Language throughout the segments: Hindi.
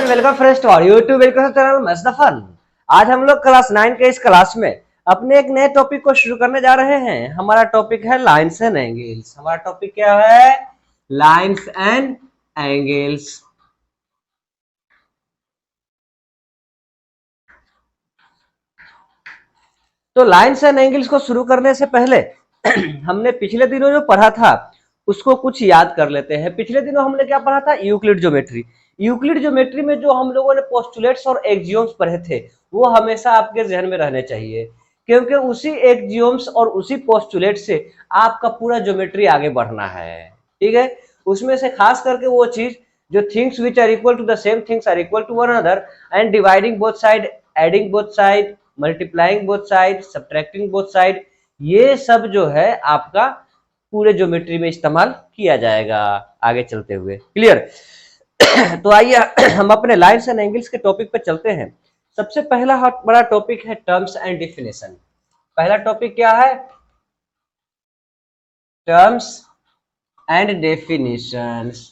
And welcome friends to our YouTube education channel maths the fun. आज हम लोग क्लास 9 के इस क्लास में अपने एक नए टॉपिक को शुरू करने जा रहे हैं। हमारा टॉपिक है लाइन्स एंड एंगल्स। हमारा टॉपिक क्या है? Lines and angles. तो लाइन्स एंड एंगल्स को शुरू करने से पहले हमने पिछले दिनों जो पढ़ा था उसको कुछ याद कर लेते हैं। पिछले दिनों हमने क्या पढ़ा था? Euclid geometry. यूक्लिड ज्योमेट्री में जो हम लोगों ने पोस्टुलेट्स और एक्सियोम्स पढ़े थे वो हमेशा आपके जहन में रहने चाहिए, क्योंकि उसी एक्सियोम्स और उसी पोस्टुलेट से आपका पूरा ज्योमेट्री आगे बढ़ना है। ठीक है, उसमें से खास करके वो चीज जो things which are equal to the same things are equal to one another and dividing both side, adding both side, multiplying both side, subtracting both side, ये सब जो है आपका पूरे ज्योमेट्री में इस्तेमाल किया जाएगा आगे चलते हुए। क्लियर? तो आइए हम अपने लाइन्स एंड एंगल्स के टॉपिक पे चलते हैं। सबसे पहला बड़ा टॉपिक है टर्म्स एंड डेफिनेशन। पहला टॉपिक क्या है? Terms and definitions.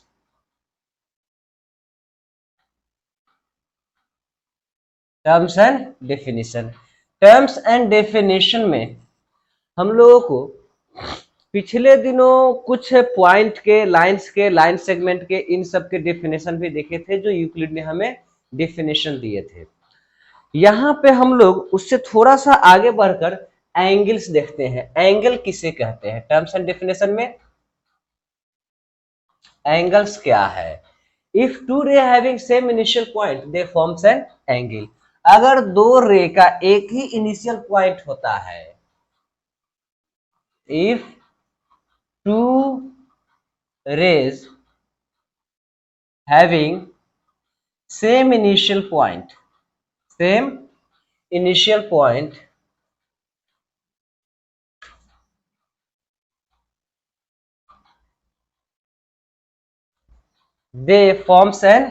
Terms and definition. Terms and definition में हम लोगों को पिछले दिनों कुछ पॉइंट के, लाइंस के, लाइन सेगमेंट के, इन सब के डेफिनेशन भी देखे थे जो यूक्लिड ने हमें डेफिनेशन दिए थे। यहाँ पे हम लोग उससे थोड़ा सा आगे बढ़कर एंगल्स देखते हैं। एंगल किसे कहते हैं? टर्म्स एंड डेफिनेशन में एंगल्स क्या है? इफ टू रे having same initial point they forms an angle. अगर दो रे का एक ही इनिशियल पॉइंट होता है, if two rays having same initial point they forms an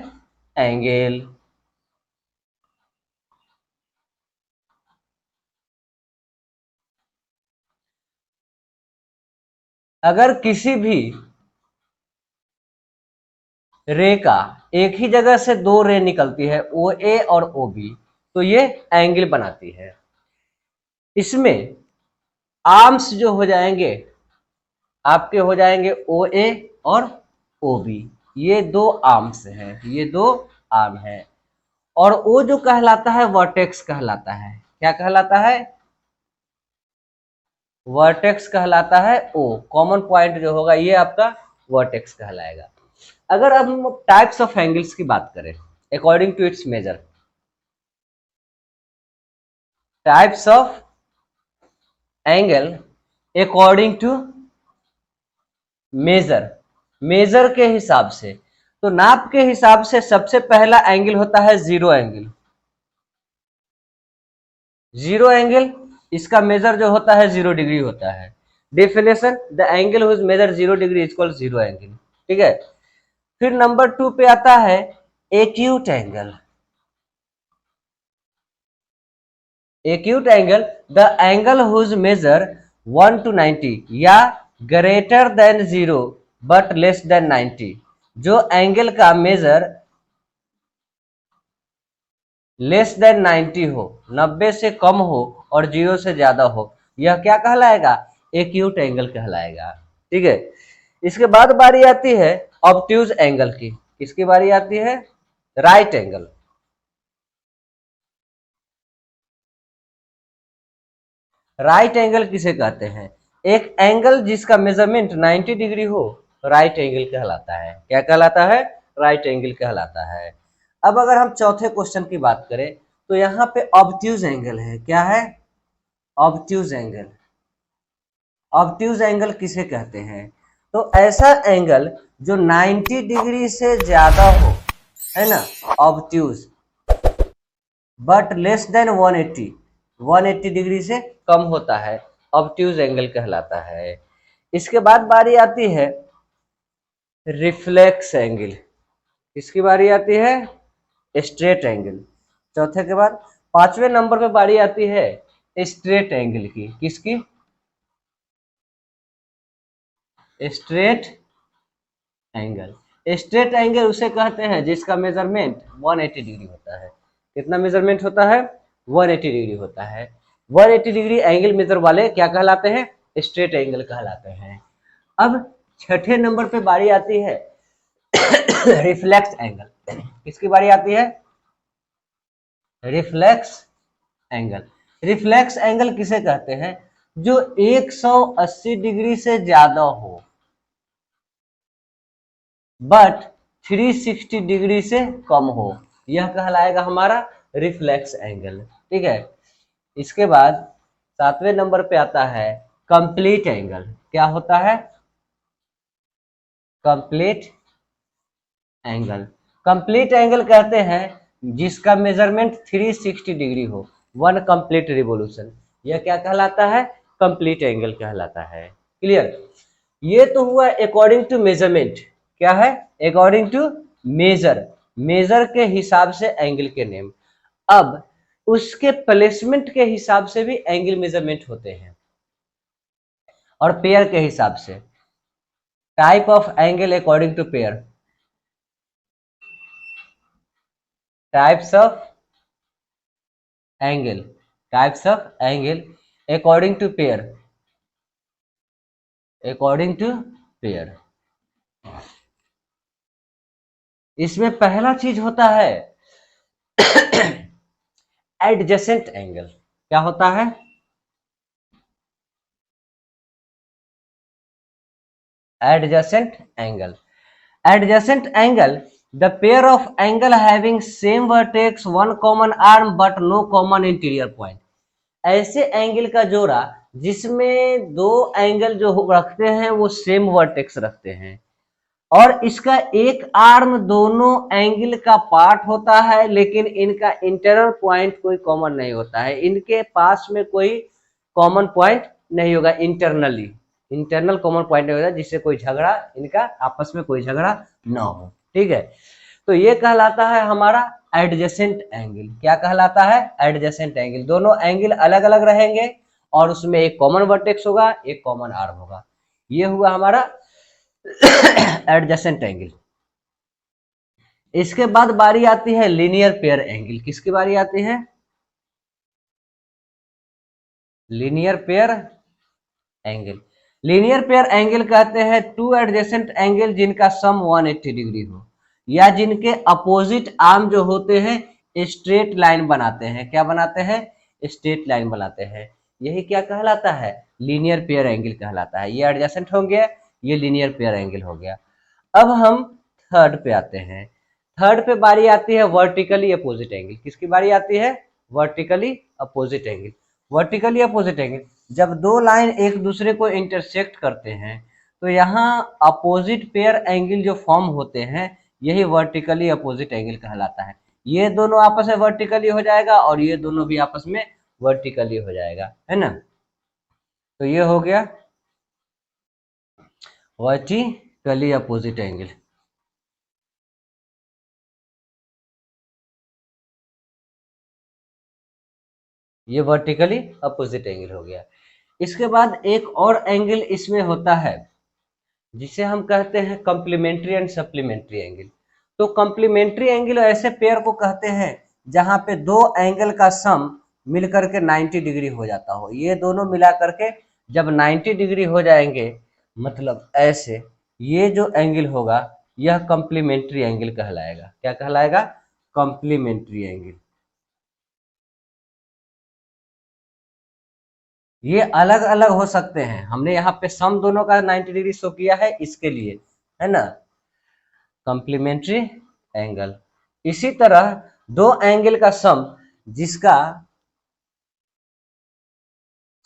angle. अगर किसी भी रे का एक ही जगह से दो रे निकलती है, ओ ए और ओ बी, तो ये एंगल बनाती है। इसमें आर्म्स जो हो जाएंगे आपके, हो जाएंगे ओ ए और ओ बी। ये दो आर्म्स हैं, ये दो आर्म है। और ओ जो कहलाता है वर्टेक्स कहलाता है। क्या कहलाता है? वर्टेक्स कहलाता है। ओ कॉमन पॉइंट जो होगा ये आपका वर्टेक्स कहलाएगा। अगर अब हम टाइप्स ऑफ एंगल्स की बात करें according to its measure, types of angle according to measure, measure के हिसाब से, तो नाप के हिसाब से सबसे पहला एंगल होता है जीरो एंगल। जीरो एंगल, इसका मेजर जो होता है 0 डिग्री होता है। Definition, the angle whose measure 0 degree is called zero angle. ठीक है। फिर नंबर 2 पे आता है acute angle. Acute angle, the angle whose measure 1 to 90 या greater than 0 but less than 90। जो एंगल का मेजर लेस देन 90 हो, 90 से कम हो और 0 से ज्यादा हो, यह क्या कहलाएगा? एक्यूट एंगल कहलाएगा। ठीक है। इसके बाद बारी आती है ऑब्ट्यूज एंगल की। किसकी बारी आती है? Right angle. राइट एंगल किसे कहते हैं? एक एंगल जिसका मेजरमेंट 90 डिग्री हो, राइट एंगल कहलाता है। क्या कहलाता है? राइट एंगल कहलाता है। अब अगर हम चौथे क्वेश्चन की बात करें तो यहाँ पे ऑब्ट्यूज एंगल है। क्या है? Obtuse angle. ऑब्ट्यूज एंगल किसे कहते हैं? तो ऐसा एंगल जो 90 डिग्री से ज्यादा हो, है ना, obtuse, but less then 180 degree से कम होता है, ऑब्ट्यूज एंगल कहलाता है। इसके बाद बारी आती है रिफ्लेक्स एंगल। किसकी बारी आती है? Straight angle. चौथे के बाद 5वें नंबर पे बारी आती है स्ट्रेट एंगल की। किसकी? Straight angle. स्ट्रेट एंगल उसे कहते हैं जिसका मेजरमेंट 180 डिग्री होता है। कितना मेजरमेंट होता है? 180 डिग्री होता है। 180 डिग्री एंगल मेजर वाले क्या कहलाते हैं? स्ट्रेट एंगल कहलाते हैं। अब छठे नंबर पे बारी आती है रिफ्लेक्स एंगल। किसकी बारी आती है? Reflex angle. रिफ्लेक्स एंगल किसे कहते हैं? जो 180 डिग्री से ज्यादा हो बट 360 डिग्री से कम हो, यह कहलाएगा हमारा रिफ्लेक्स एंगल। ठीक है। इसके बाद 7वें नंबर पे आता है कंप्लीट एंगल। क्या होता है? Complete angle. कंप्लीट एंगल कहते हैं जिसका मेजरमेंट 360 डिग्री हो, 1 कंप्लीट रिवोल्यूशन। यह क्या कहलाता है? कंप्लीट एंगल कहलाता है। क्लियर? ये तो हुआ अकॉर्डिंग टू मेजरमेंट। क्या है? According to measure. मेजर के हिसाब से एंगल के नेम। अब उसके प्लेसमेंट के हिसाब से भी एंगल मेजरमेंट होते हैं और पेयर के हिसाब से। Type of angle according to pair. Types of angle. Types of angle according to pair. According to pair. इसमें पहला चीज होता है एडजेसेंट एंगल। क्या होता है? Adjacent angle. Adjacent angle the pair of angle having same vertex, one common arm but no common interior point. ऐसे एंगल का जोड़ा जिसमें दो एंगल जो रखते हैं वो सेम वर्टेक्स रखते हैं और इसका एक आर्म दोनों एंगल का पार्ट होता है, लेकिन इनका इंटरनल पॉइंट कोई कॉमन नहीं होता है। इनके पास में कोई कॉमन पॉइंट नहीं होगा इंटरनली। इंटरनल कॉमन पॉइंट नहीं होगा जिससे कोई झगड़ा, इनका आपस में कोई झगड़ा ना हो। ठीक है। तो ये कहलाता है हमारा एडजेसेंट एंगल। क्या कहलाता है? Adjacent angle. दोनों एंगल अलग अलग रहेंगे और उसमें एक कॉमन वर्टेक्स होगा, एक कॉमन आर्म होगा। ये हुआ हमारा एडजेसेंट एंगल। इसके बाद बारी आती है लीनियर पेयर एंगल। किसकी बारी आती है? Linear pair angle. Linear pair angle कहते हैं टू एडजेसेंट एंगल जिनका सम 180 डिग्री हो या जिनके अपोजिट आर्म जो होते हैं स्ट्रेट लाइन बनाते हैं। क्या बनाते हैं? स्ट्रेट लाइन बनाते हैं। यही क्या कहलाता है? लीनियर पेयर एंगल कहलाता है। ये एडजेसेंट हो गया, ये लीनियर पेयर एंगल हो गया। अब हम थर्ड पे आते हैं। थर्ड पे बारी आती है वर्टिकली अपोजिट एंगल। किसकी बारी आती है? Vertically opposite angle. Vertically opposite angle जब दो लाइन एक दूसरे को इंटरसेक्ट करते हैं तो यहाँ अपोजिट पेयर एंगल जो फॉर्म होते हैं यही वर्टिकली अपोजिट एंगल कहलाता है। ये दोनों आपस में वर्टिकली हो जाएगा और ये दोनों भी आपस में वर्टिकली हो जाएगा, है ना। तो ये हो गया वर्टिकली अपोजिट एंगल। ये वर्टिकली अपोजिट एंगल हो गया। इसके बाद एक और एंगल इसमें होता है जिसे हम कहते हैं कॉम्प्लीमेंट्री एंड सप्लीमेंट्री एंगल। तो कॉम्प्लीमेंट्री एंगल ऐसे पेयर को कहते हैं जहां पे दो एंगल का सम मिलकर के 90 डिग्री हो जाता हो। ये दोनों मिला करके जब 90 डिग्री हो जाएंगे, मतलब ऐसे, ये जो एंगल होगा यह कॉम्प्लीमेंट्री एंगल कहलाएगा। क्या कहलाएगा? Complementary angle. ये अलग अलग हो सकते हैं। हमने यहाँ पे सम दोनों का 90 डिग्री शो किया है इसके लिए, है ना, कॉम्प्लीमेंट्री एंगल। इसी तरह दो एंगल का सम जिसका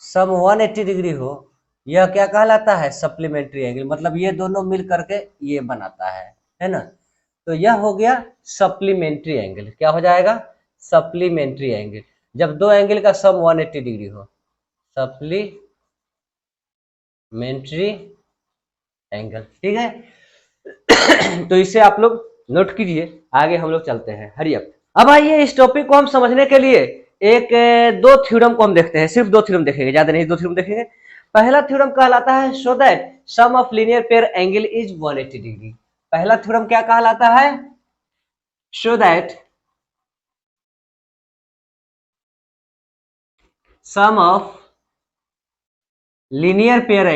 सम 180 डिग्री हो यह क्या कहलाता है? Supplementary angle. मतलब ये दोनों मिल करके ये बनाता है ना। तो यह हो गया सप्लीमेंट्री एंगल। क्या हो जाएगा? सप्लीमेंट्री एंगल जब दो एंगल का सम 180 डिग्री हो। Supplementary angle. ठीक है। तो इसे आप लोग नोट कीजिए, आगे हम लोग चलते हैं। Hurry up. अब आइए इस टॉपिक को हम समझने के लिए एक दो थ्योरम को हम देखते हैं। सिर्फ दो थ्योरम देखेंगे, ज्यादा नहीं, दो थ्योरम देखेंगे। पहला थ्योरम कहलाता है show that sum of linear pair angle is 180 degree. पहला थ्योरम क्या कहलाता है? Show that sum of linear pair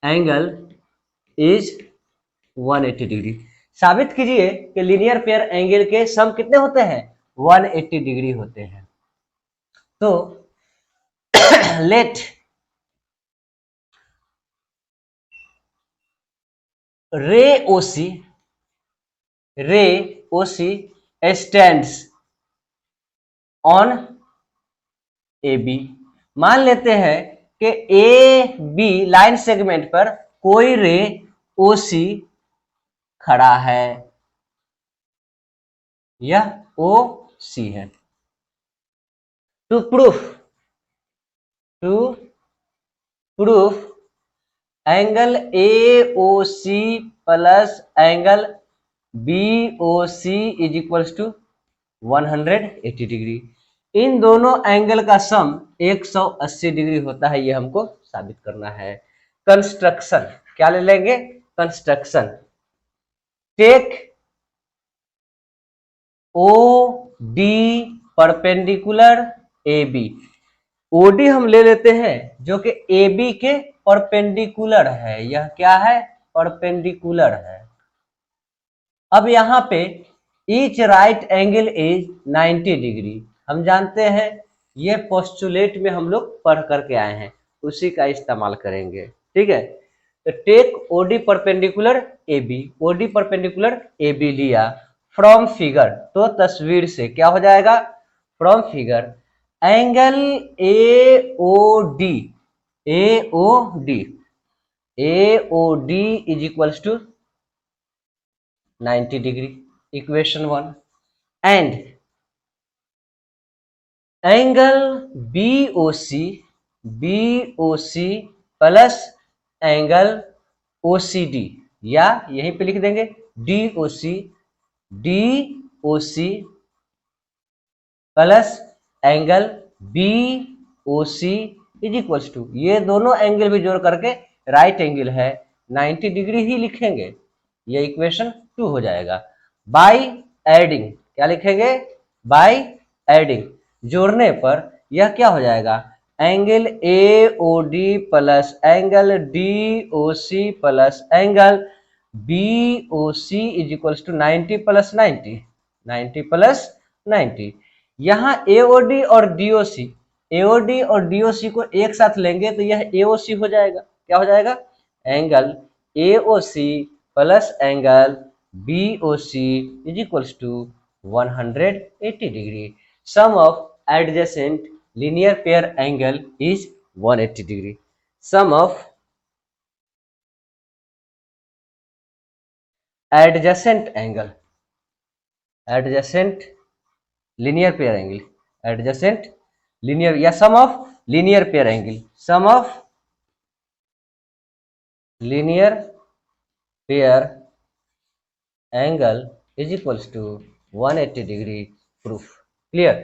angle is 180 degree. साबित कीजिए कि लीनियर पेयर एंगल के सम कितने होते हैं? 180 डिग्री होते हैं। तो लेट रे ओसी स्टैंड्स ऑन ए बी। मान लेते हैं कि ए बी लाइन सेगमेंट पर कोई रे ओसी खड़ा है, यह ओ सी है। To prove angle A O C plus angle B O C is equals to 180 degree. इन दोनों एंगल का सम 180 डिग्री होता है, ये हमको साबित करना है। कंस्ट्रक्शन क्या ले लेंगे? Construction take O D perpendicular A B. OD हम ले लेते हैं जो कि ए बी के परपेंडिकुलर है। यह क्या है? परपेंडिकुलर है। अब यहां पे each right angle is 90 degree. हम जानते हैं, ये पोस्टुलेट में हम लोग पढ़ करके आए हैं, उसी का इस्तेमाल करेंगे। ठीक है, तो take OD perpendicular A B. OD perpendicular A B लिया फ्रॉम फिगर, तो तस्वीर से क्या हो जाएगा? From figure angle A O D is equals to 90 degree, equation 1। And angle BOC plus angle OCD, या यहीं पे लिख देंगे DOC plus angle BOC is equals to, ये दोनों एंगल भी जोड़ करके राइट एंगल है, 90 डिग्री ही लिखेंगे। ये इक्वेशन 2 हो जाएगा। बाय एडिंग क्या लिखेंगे? बाय एडिंग, जोड़ने पर यह क्या हो जाएगा? Angle A O D plus angle D O C plus angle B O C is equals to 90 plus 90 plus 90। यहाँ एओडी और डीओसी, एओडी और डीओसी को एक साथ लेंगे तो यह एओसी हो जाएगा। क्या हो जाएगा? Angle AOC plus angle BOC is equals to 180 degree. Sum of adjacent linear pair angle is 180 degree. Sum of adjacent linear pair angle, adjacent linear या sum of linear pair angle, sum of linear pair angle is equals to 180 degree proof. Clear?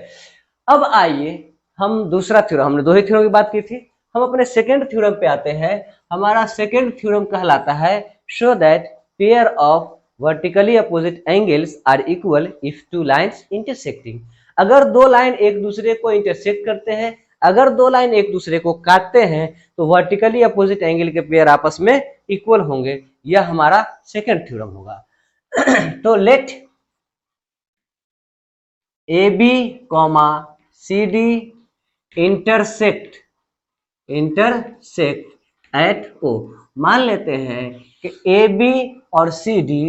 अब आइए हम दूसरा थ्योरम, हमने दो ही थ्योरम की बात की थी, हम अपने सेकेंड थ्योरम पे आते हैं। हमारा सेकेंड थ्योरम कहलाता है show that pair of vertically opposite angles are equal if two lines intersecting. अगर दो लाइन एक दूसरे को इंटरसेक्ट करते हैं, अगर दो लाइन एक दूसरे को काटते हैं, तो वर्टिकली अपोजिट एंगल के पेयर आपस में इक्वल होंगे। यह हमारा सेकेंड थ्योरम होगा। तो let A B comma C D intersect at O. मान लेते हैं कि ए बी और सी डी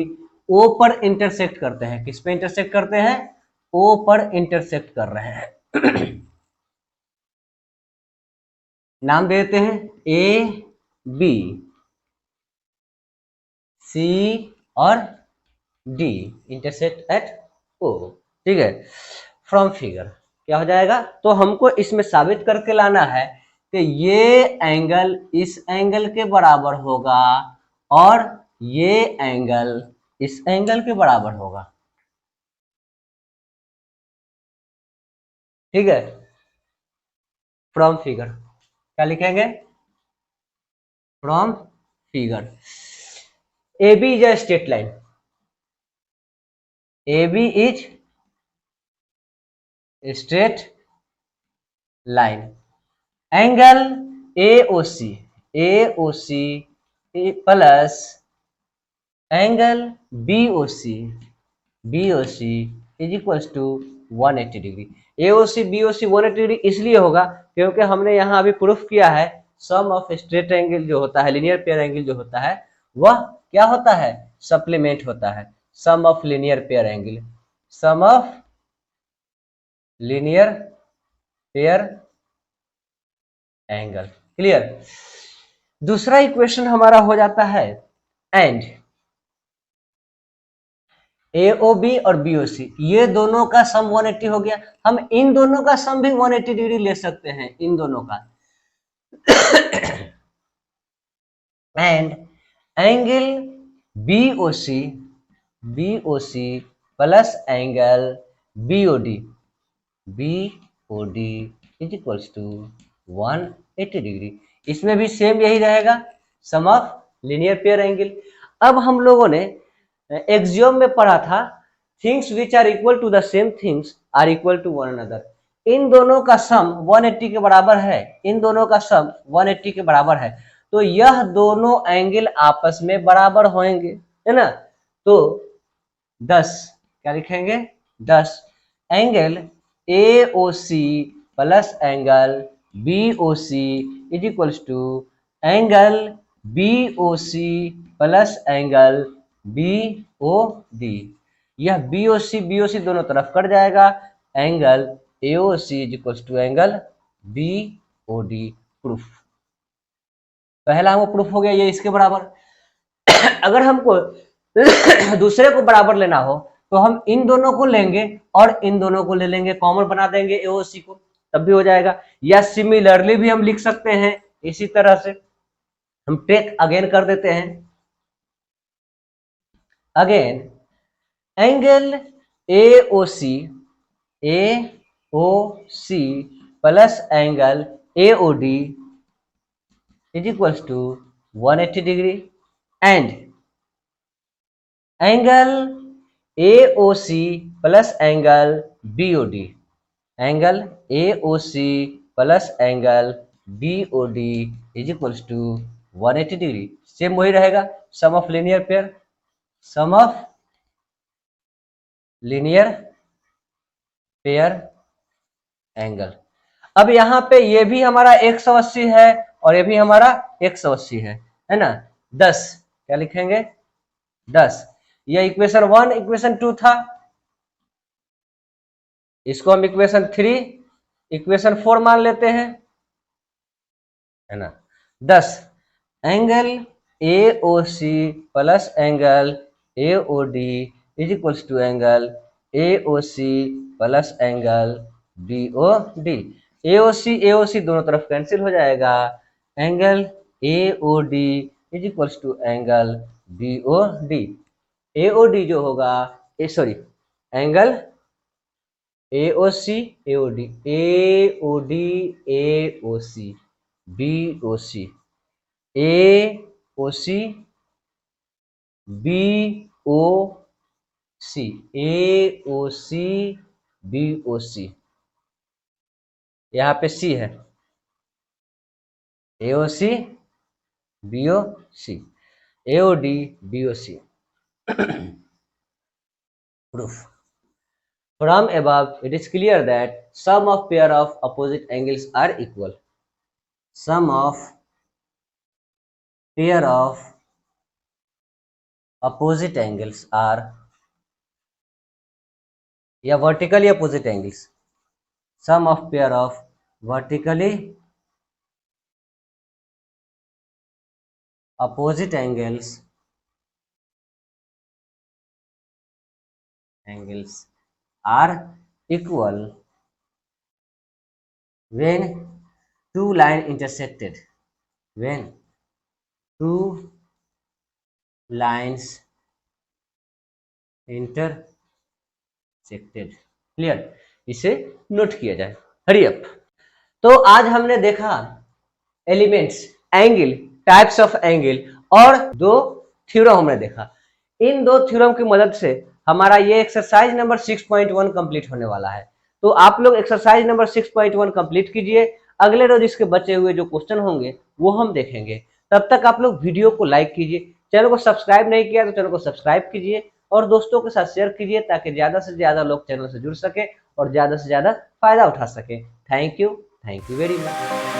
ओ पर इंटरसेक्ट करते हैं। किस पे इंटरसेक्ट करते हैं? ओ पर इंटरसेक्ट कर रहे हैं। नाम देते हैं ए बी सी और डी, इंटरसेक्ट एट ओ। ठीक है, फ्रॉम फिगर क्या हो जाएगा? तो हमको इसमें साबित करके लाना है कि ये एंगल इस एंगल के बराबर होगा और ये एंगल इस एंगल के बराबर होगा। ठीक है, फ्रॉम फिगर क्या लिखेंगे? From figure AB is a straight line, AB is straight line, angle AOC, AOC plus angle BOC, BOC is equals to 180 degree. AOC BOC 180 degree इसलिए होगा क्योंकि हमने यहाँ अभी प्रूफ किया है सम ऑफ स्ट्रेट एंगल जो होता है, लीनियर पेयर एंगल जो होता है वह क्या होता है, सप्लीमेंट होता है, sum of linear pair angle, sum of linear pair angle. Clear. दूसरा इक्वेशन हमारा हो जाता है एंड AOB और BOC ये दोनों का सम 180 हो गया, हम इन दोनों का सम भी 180 डिग्री ले सकते हैं, इन दोनों का। And angle BOC, BOC plus angle BOD, BOD is equals to 180 degree. इसमें भी सेम यही रहेगा, sum of linear pair angle. अब हम लोगों ने एक्सियोम में पढ़ा था things which are equal to the same things are equal to one another. इन दोनों का सम 180 के बराबर है, इन दोनों का सम 180 के बराबर है, तो यह दोनों एंगल आपस में बराबर होंगे, है ना। तो 10 क्या लिखेंगे, 10 angle AOC plus angle BOC is equals to angle BOC plus angle BOD। यह BOC दोनों तरफ कट जाएगा, angle AOC is equals to angle BOD। Proof, पहला हमको प्रूफ हो गया ये इसके बराबर। अगर हमको दूसरे को बराबर लेना हो तो हम इन दोनों को लेंगे और इन दोनों को ले लेंगे, कॉमन बना देंगे AOC को, तब भी हो जाएगा। या सिमिलरली भी हम लिख सकते हैं इसी तरह से, हम टेक अगेन कर देते हैं। Again angle AOC plus angle AOD is equals to 180 degree and angle AOC plus angle BOD, angle AOC plus angle BOD is equals to 180 degree. Same वही रहेगा, sum of linear pair, sum of linear pair angle. अब यहाँ पे ये भी हमारा 180 है और ये भी हमारा 180 है ना। 10 क्या लिखेंगे, 10। ये इक्वेशन 1 इक्वेशन 2 था, इसको हम इक्वेशन 3 इक्वेशन 4 मान लेते हैं, है ना। 10 angle AOC plus angle AOD is equals to angle AOC plus angle BOD। AOC दोनों तरफ कैंसिल हो जाएगा, angle AOD is equals to angle BOD। AOD जो होगा, sorry angle AOC AOD AOD AOC BOC AOC BOC AOC BOC, यहाँ पे C है, AOC BOC AOD BOC। Proof. From above, it is clear that sum of pair of opposite angles are equal. Sum of pair of opposite angles are, या vertically opposite angles, sum of pair of vertically opposite angles are equal when two lines intersected, when two lines intersected। Clear, इसे नोट किया जाए। Hurry up. तो आज हमने देखा elements angle types of angle और 2 थ्योरम हमने देखा। इन 2 थ्योरम की मदद से हमारा ये एक्सरसाइज नंबर 6.1 कंप्लीट होने वाला है। तो आप लोग एक्सरसाइज नंबर 6.1 कंप्लीट कीजिए। अगले रोज इसके बचे हुए जो क्वेश्चन होंगे वो हम देखेंगे। तब तक आप लोग वीडियो को लाइक कीजिए, चैनल को सब्सक्राइब नहीं किया तो चैनल को सब्सक्राइब कीजिए और दोस्तों के साथ शेयर कीजिए ताकि ज्यादा से ज्यादा लोग चैनल से जुड़ सके और ज्यादा से ज्यादा फायदा उठा सके। Thank you very much.